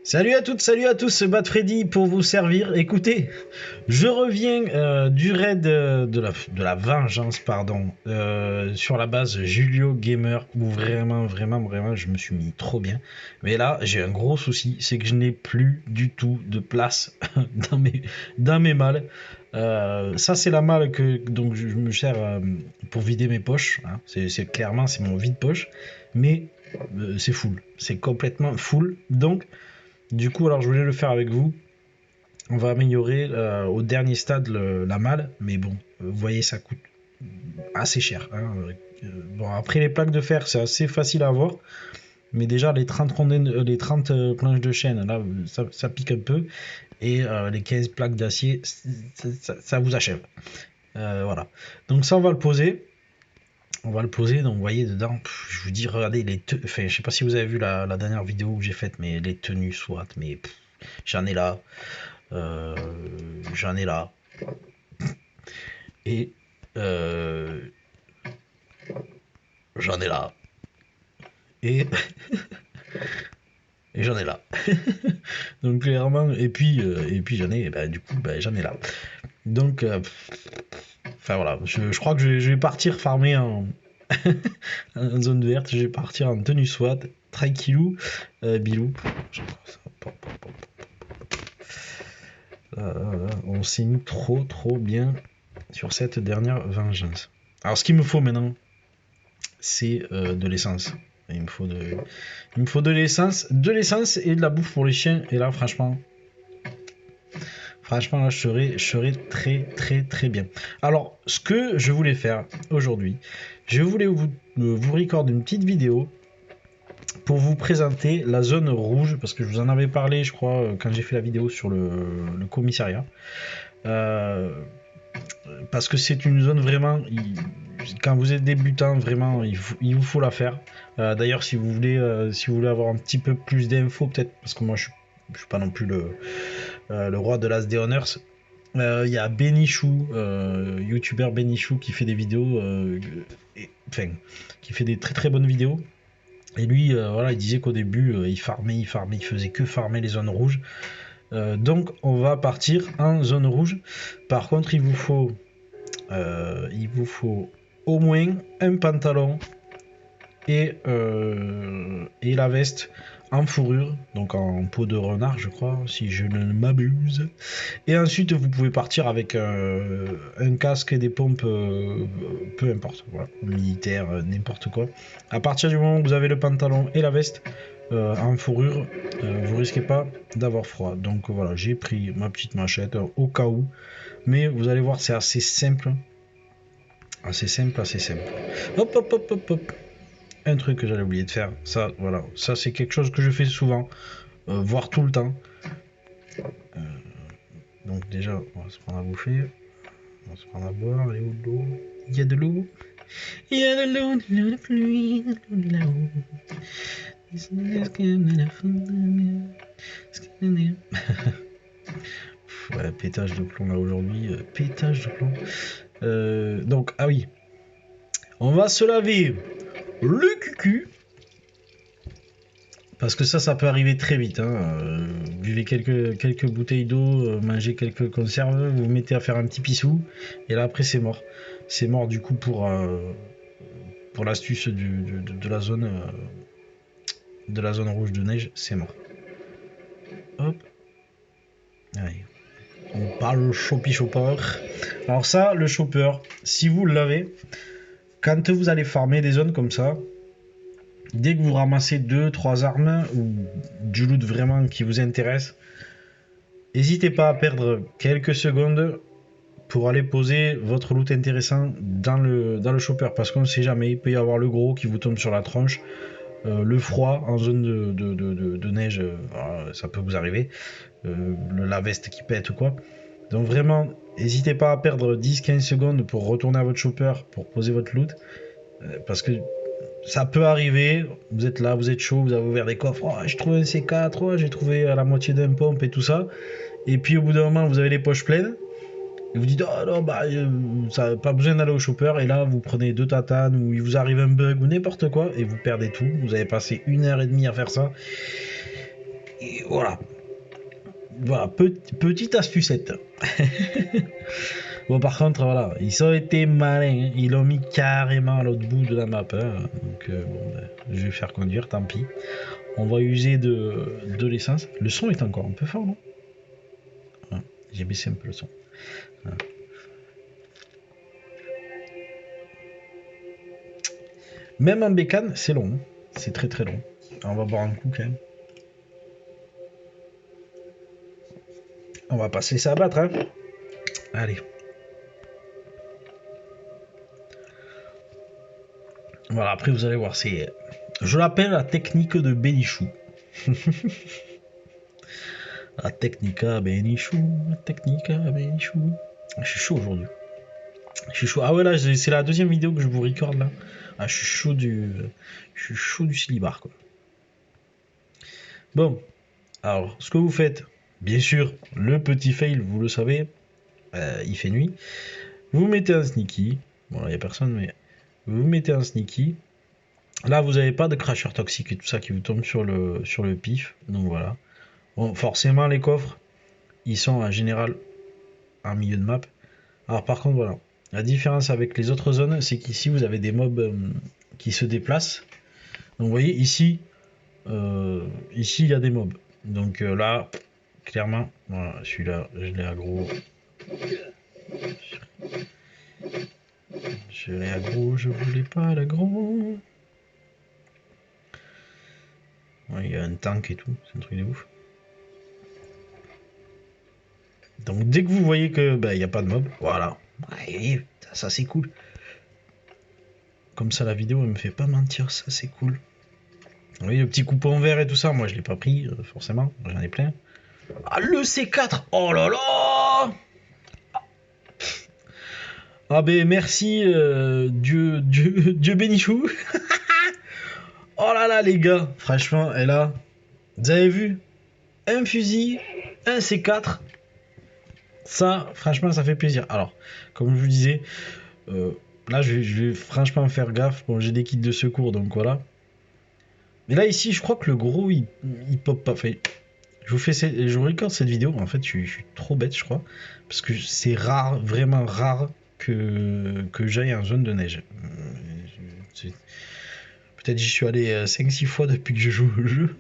Salut à toutes, salut à tous, c'est Bad Freddy pour vous servir. Écoutez, je reviens du raid de la vengeance, pardon, sur la base Julio Gamer, où vraiment, je me suis mis trop bien. Mais là, j'ai un gros souci, c'est que je n'ai plus du tout de place dans mes malles. Ça, c'est la malle que donc je me sers pour vider mes poches, hein. Clairement, c'est mon vide-poche, mais c'est full, c'est complètement full. Donc, du coup, alors je voulais le faire avec vous. On va améliorer au dernier stade la malle, mais bon, vous voyez, ça coûte assez cher, hein. Bon, après les plaques de fer, c'est assez facile à avoir, mais déjà les 30, les 30 planches de chaîne, là, ça pique un peu, et les 15 plaques d'acier, ça vous achève. Voilà. Donc ça, on va le poser. Donc vous voyez dedans, je vous dis, regardez enfin, je sais pas si vous avez vu la dernière vidéo que j'ai faite, mais les tenues SWAT, mais j'en ai là. Euh, J'en ai là. Et j'en ai là. Et, et j'en ai là. Donc clairement, et puis j'en ai, bah, du coup, bah, j'en ai là. Donc, enfin voilà, je crois que je vais partir farmer en zone verte, je vais partir en tenue SWAT, tranquillou, bilou. On s'est mis trop bien sur cette dernière vengeance. Alors ce qu'il me faut maintenant, c'est de l'essence. Il me faut de l'essence et de la bouffe pour les chiens. Et là, franchement, là, je serais très bien. Alors, ce que je voulais faire aujourd'hui, je voulais vous recorder une petite vidéo pour vous présenter la zone rouge, parce que je vous en avais parlé, je crois, quand j'ai fait la vidéo sur le commissariat. Parce que c'est une zone vraiment, quand vous êtes débutant, vraiment, il vous faut la faire. D'ailleurs, si vous voulez avoir un petit peu plus d'infos, peut-être, parce que moi je suis pas non plus le roi de l'As des Honors. Il y a Benichou, youtubeur Benichou, qui fait des vidéos, enfin, qui fait des très bonnes vidéos. Et lui, voilà, il disait qu'au début, il faisait que farmer les zones rouges. Donc, on va partir en zone rouge. Par contre, il vous faut au moins un pantalon et la veste en fourrure, donc en peau de renard, je crois, si je ne m'abuse. Et ensuite, vous pouvez partir avec un casque et des pompes, peu importe, voilà, militaire, n'importe quoi. À partir du moment où vous avez le pantalon et la veste en fourrure, vous risquez pas d'avoir froid. Donc voilà, j'ai pris ma petite machette au cas où. Mais vous allez voir, c'est assez simple. Assez simple. Hop. Un truc que j'allais oublier de faire. Ça, voilà. Ça, c'est quelque chose que je fais souvent. Voire tout le temps. Donc déjà, on va se prendre à bouffer. On va se prendre à boire. Elle est où l'eau? Il y a de l'eau. Il y a de l'eau, de la pluie, de la eau. Ouais, pétage de plomb là aujourd'hui. Pétage de plomb. Donc, ah oui. On va se laver le cucu. Parce que ça peut arriver très vite, hein. Buvez quelques bouteilles d'eau, mangez quelques conserves, vous vous mettez à faire un petit pissou, et là après c'est mort. C'est mort du coup pour l'astuce de la zone rouge de neige, c'est mort. Hop. Allez. On parle au chopper. Alors ça, le chopper, si vous l'avez, quand vous allez farmer des zones comme ça, dès que vous ramassez 2-3 armes ou du loot vraiment qui vous intéresse, n'hésitez pas à perdre quelques secondes pour aller poser votre loot intéressant dans le chopper, parce qu'on ne sait jamais, il peut y avoir le gros qui vous tombe sur la tronche, le froid en zone de neige, ça peut vous arriver, la veste qui pète ou quoi. Donc vraiment, n'hésitez pas à perdre 10-15 secondes pour retourner à votre chopper, pour poser votre loot, parce que ça peut arriver, vous êtes là, vous êtes chaud, vous avez ouvert des coffres, oh, j'ai trouvé un C4, oh, j'ai trouvé à la moitié d'un pompe et tout ça, et puis au bout d'un moment vous avez les poches pleines, et vous dites oh non, bah ça n'a pas besoin d'aller au chopper, et là vous prenez 2 tatanes, ou il vous arrive un bug ou n'importe quoi, et vous perdez tout, vous avez passé 1h30 à faire ça, Et voilà. Voilà, petite astucette. Bon, par contre, voilà, ils ont été malins. Ils l'ont mis carrément à l'autre bout de la map. Hein. Donc, bon, ben, je vais faire conduire, tant pis. On va user de l'essence. Le son est encore un peu fort, non? Ouais, j'ai baissé un peu le son. Ouais. Même en bécane, c'est long. Hein. C'est très très long. On va boire un coup quand même. On va pas se laisser abattre. Hein. Allez. Voilà, après vous allez voir, c'est... Je l'appelle la technique de Bénichou. La technica Bénichou, la technica Bénichou. Je suis chaud aujourd'hui. Je suis chaud. Ah ouais, là, c'est la deuxième vidéo que je vous recorde là. Ah, je suis chaud du célibar, quoi. Bon, alors, ce que vous faites, bien sûr, le petit fail, vous le savez, il fait nuit. Vous mettez un sneaky. Bon, là, il n'y a personne, mais vous mettez un sneaky. Là, vous n'avez pas de crasher toxique et tout ça qui vous tombe sur le pif. Donc voilà. Bon, forcément, les coffres, ils sont en général en milieu de map. Alors par contre, voilà. La différence avec les autres zones, c'est qu'ici, vous avez des mobs qui se déplacent. Donc vous voyez, ici, il y a des mobs. Donc là, clairement, voilà, celui-là, je l'ai aggro. Je l'ai aggro, je voulais pas l'aggro. Ouais, il y a un tank et tout, c'est un truc de ouf. Donc dès que vous voyez que il n'y a pas de mob, voilà. Ouais, ça c'est cool. Comme ça la vidéo elle me fait pas mentir, ça c'est cool. Vous voyez le petit coupon vert et tout ça, moi je l'ai pas pris, forcément, j'en ai plein. Ah le C4, oh là là. Ah ben merci Dieu bénichou. Oh là là les gars, franchement, et là, vous avez vu, un fusil, un C4, ça franchement ça fait plaisir. Alors, comme je vous disais, là je vais franchement faire gaffe, bon j'ai des kits de secours donc voilà. Mais là ici je crois que le gros il pop pas, enfin, je vous recorde cette vidéo, en fait je suis trop bête je crois, parce que c'est rare, vraiment rare que j'aille en zone de neige. Peut-être j'y suis allé 5-6 fois depuis que je joue au jeu.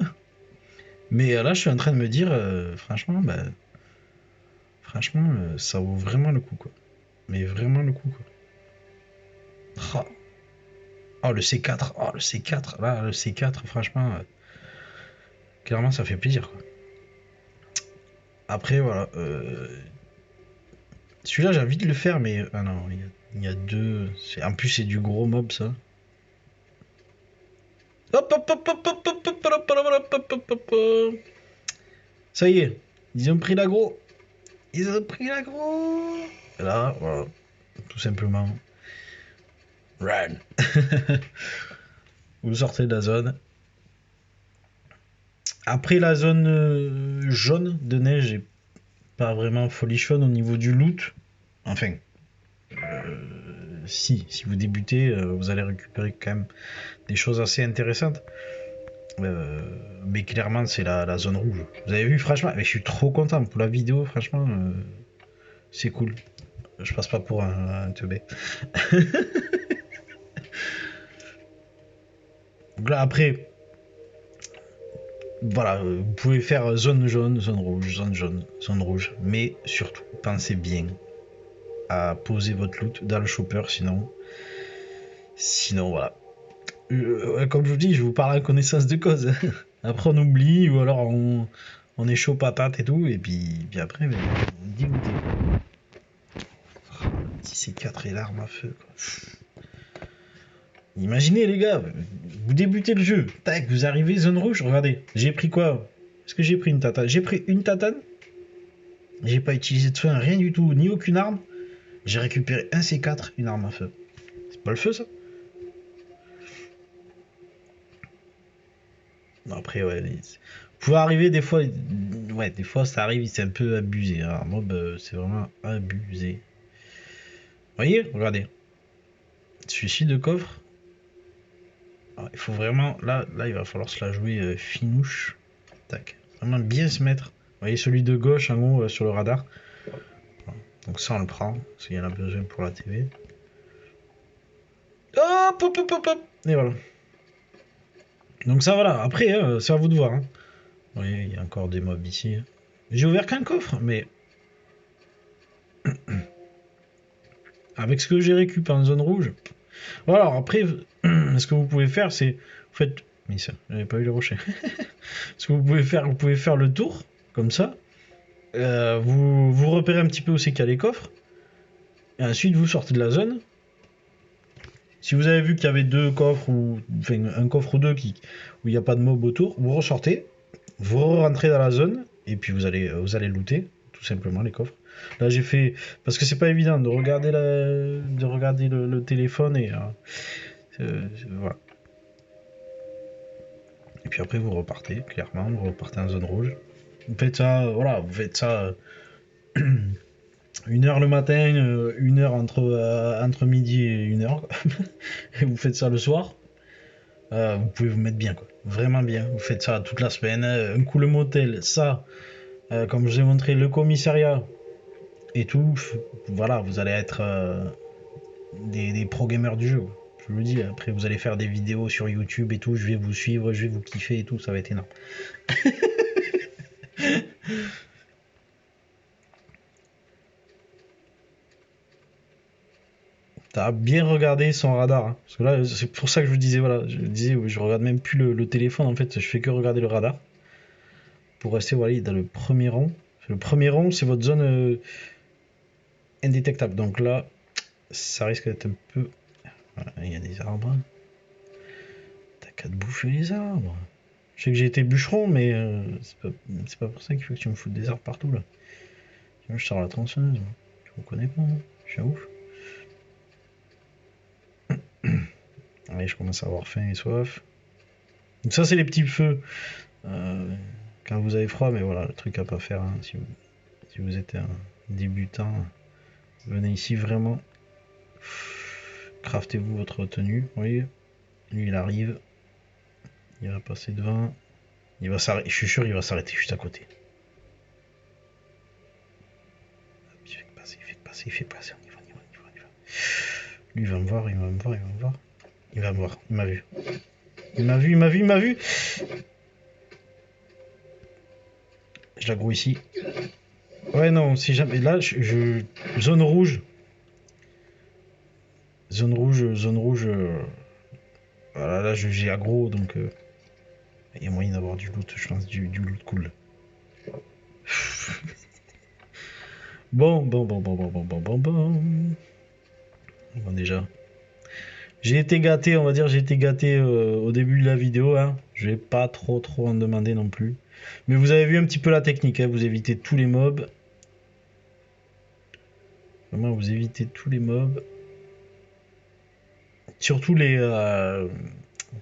Mais là je suis en train de me dire, franchement, ça vaut vraiment le coup quoi. Mais vraiment le coup quoi. Oh le C4, oh le C4, là le C4 franchement, clairement ça fait plaisir quoi. Après voilà, celui-là j'ai envie de le faire mais ah non, il y a deux, en plus c'est du gros mob ça. Hop hop hop hop hop hop hop hop hop hop hop hop. Ça y est, ils ont pris l'aggro. Ils ont pris l'aggro. Là, voilà, tout simplement. Run. Vous sortez de la zone. Après la zone jaune de neige est pas vraiment folichonne au niveau du loot. Enfin, si vous débutez, vous allez récupérer quand même des choses assez intéressantes. Mais clairement, c'est la zone rouge. Vous avez vu, franchement, mais je suis trop content pour la vidéo, franchement, c'est cool. Je passe pas pour un teubé. Donc là, après, voilà, vous pouvez faire zone jaune, zone rouge, zone jaune, zone rouge. Mais surtout, pensez bien à poser votre loot dans le chopper, sinon voilà. Comme je vous dis, je vous parle en connaissance de cause. Après on oublie ou alors on est chaud patate et tout et puis après on est dégoûté. Si c'est 4 et l'arme à feu quoi. Imaginez les gars, vous débutez le jeu, tac, vous arrivez zone rouge, regardez, j'ai pris quoi? Est-ce que j'ai pris une tatane? J'ai pris une tatane. J'ai pas utilisé de soin, rien du tout, ni aucune arme. J'ai récupéré un C4, une arme à feu. C'est pas le feu ça? Non, après ouais, vous pouvez arriver des fois, ouais, des fois ça arrive, c'est un peu abusé. Hein. Mob, c'est vraiment abusé. Vous voyez, regardez, suicide de coffre. Alors, il faut vraiment, là, il va falloir se la jouer finouche. Tac, vraiment bien se mettre. Vous voyez celui de gauche en haut sur le radar. Donc ça on le prend, s'il y en a besoin pour la TV. Hop, hop, hop, hop, hop. Et voilà. Donc ça voilà, après c'est à vous de voir. Hein. Vous voyez, il y a encore des mobs ici. J'ai ouvert qu'un coffre, mais... avec ce que j'ai récupéré en zone rouge. Voilà, alors après, ce que vous pouvez faire, c'est... Vous faites... Mais ça, j'avais pas eu le rocher. Ce que vous pouvez faire le tour, comme ça. Vous repérez un petit peu où c'est qu'il y a les coffres. Et ensuite, vous sortez de la zone. Si vous avez vu qu'il y avait deux coffres, ou enfin un coffre ou deux où il n'y a pas de mob autour, vous ressortez, vous rentrez dans la zone, et puis vous allez looter, tout simplement, les coffres. Là, j'ai fait... Parce que c'est pas évident de regarder, le téléphone, et... voilà. Et puis après, vous repartez, clairement, vous repartez en zone rouge. Vous faites ça, voilà, vous faites ça 1h le matin, 1h entre midi et 1h. Et vous faites ça le soir. Vous pouvez vous mettre bien, quoi. Vraiment bien. Vous faites ça toute la semaine. Un coup le motel, ça, comme je vous ai montré, le commissariat et tout. Voilà, vous allez être des pro gamers du jeu. Je vous le dis, après vous allez faire des vidéos sur YouTube et tout. Je vais vous suivre, je vais vous kiffer et tout. Ça va être énorme. T'as bien regardé son radar. Hein. Parce que là, c'est pour ça que je vous disais, voilà. Je disais, je regarde même plus le téléphone, en fait. Je fais que regarder le radar. Pour rester, voilà, dans le premier rang. Le premier rang, c'est votre zone indétectable. Donc là, ça risque d'être un peu... Voilà, il y a des arbres. T'as qu'à te bouffer les arbres. Je sais que j'ai été bûcheron, mais c'est pas pour ça qu'il faut que tu me foutes des arbres partout, là. Moi, je sors la tronçonneuse. Je vous connais pas, moi. Je suis un ouf. Allez, je commence à avoir faim et soif. Donc ça, c'est les petits feux. Quand vous avez froid, mais voilà, le truc à pas faire. Hein, si vous êtes un débutant, venez ici vraiment. Craftez-vous votre tenue. Vous voyez, lui, il arrive. Il va passer devant. Il va s'arrêter. Je suis sûr, il va s'arrêter juste à côté. Il fait que passer. On y va. Lui, il va me voir. Il va me voir. Il m'a vu. Il m'a vu. Je l'aggro ici. Ouais, non, si jamais. Là, zone rouge. Zone rouge. Voilà, là, j'ai aggro, donc. Il y a moyen d'avoir du loot, je pense, du loot cool. Bon, déjà. J'ai été gâté, on va dire, au début de la vidéo. Hein. Je vais pas trop en demander non plus. Mais vous avez vu un petit peu la technique. Hein. Vous évitez tous les mobs. Vraiment, vous évitez tous les mobs. Surtout les...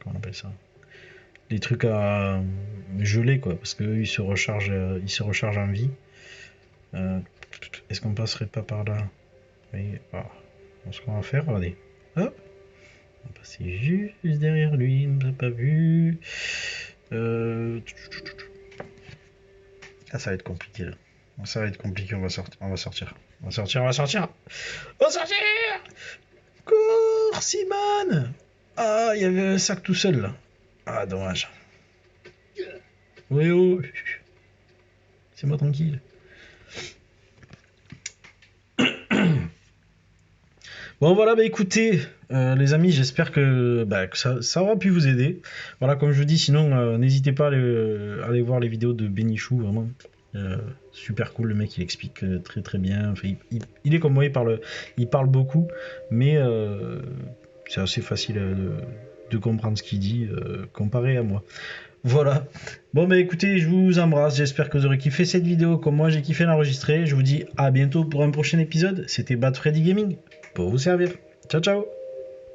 comment on appelle ça ? Les trucs à geler, quoi. Parce qu'eux, ils se rechargent en vie. Est-ce qu'on passerait pas par là? Oui. Ce qu'on va faire, regardez. Hop. On va passer juste derrière lui, il ne nous a pas vu. Ah, ça va être compliqué là. Ça va être compliqué, on va sortir. Cours, Simone. Ah, il y avait un sac tout seul là. Ah, dommage. Oui, oh. C'est moi tranquille. Bon voilà, bah écoutez, les amis, j'espère que ça aura pu vous aider. Voilà, comme je vous dis, sinon n'hésitez pas à aller voir les vidéos de Benichou, vraiment. Super cool, le mec il explique très bien. Enfin, il est comme moi, il parle beaucoup, mais c'est assez facile de comprendre ce qu'il dit comparé à moi. Voilà. Bon bah écoutez, je vous embrasse, j'espère que vous aurez kiffé cette vidéo comme moi j'ai kiffé l'enregistrer. Je vous dis à bientôt pour un prochain épisode. C'était Bad Freddy Gaming pour vous servir. Ciao ciao.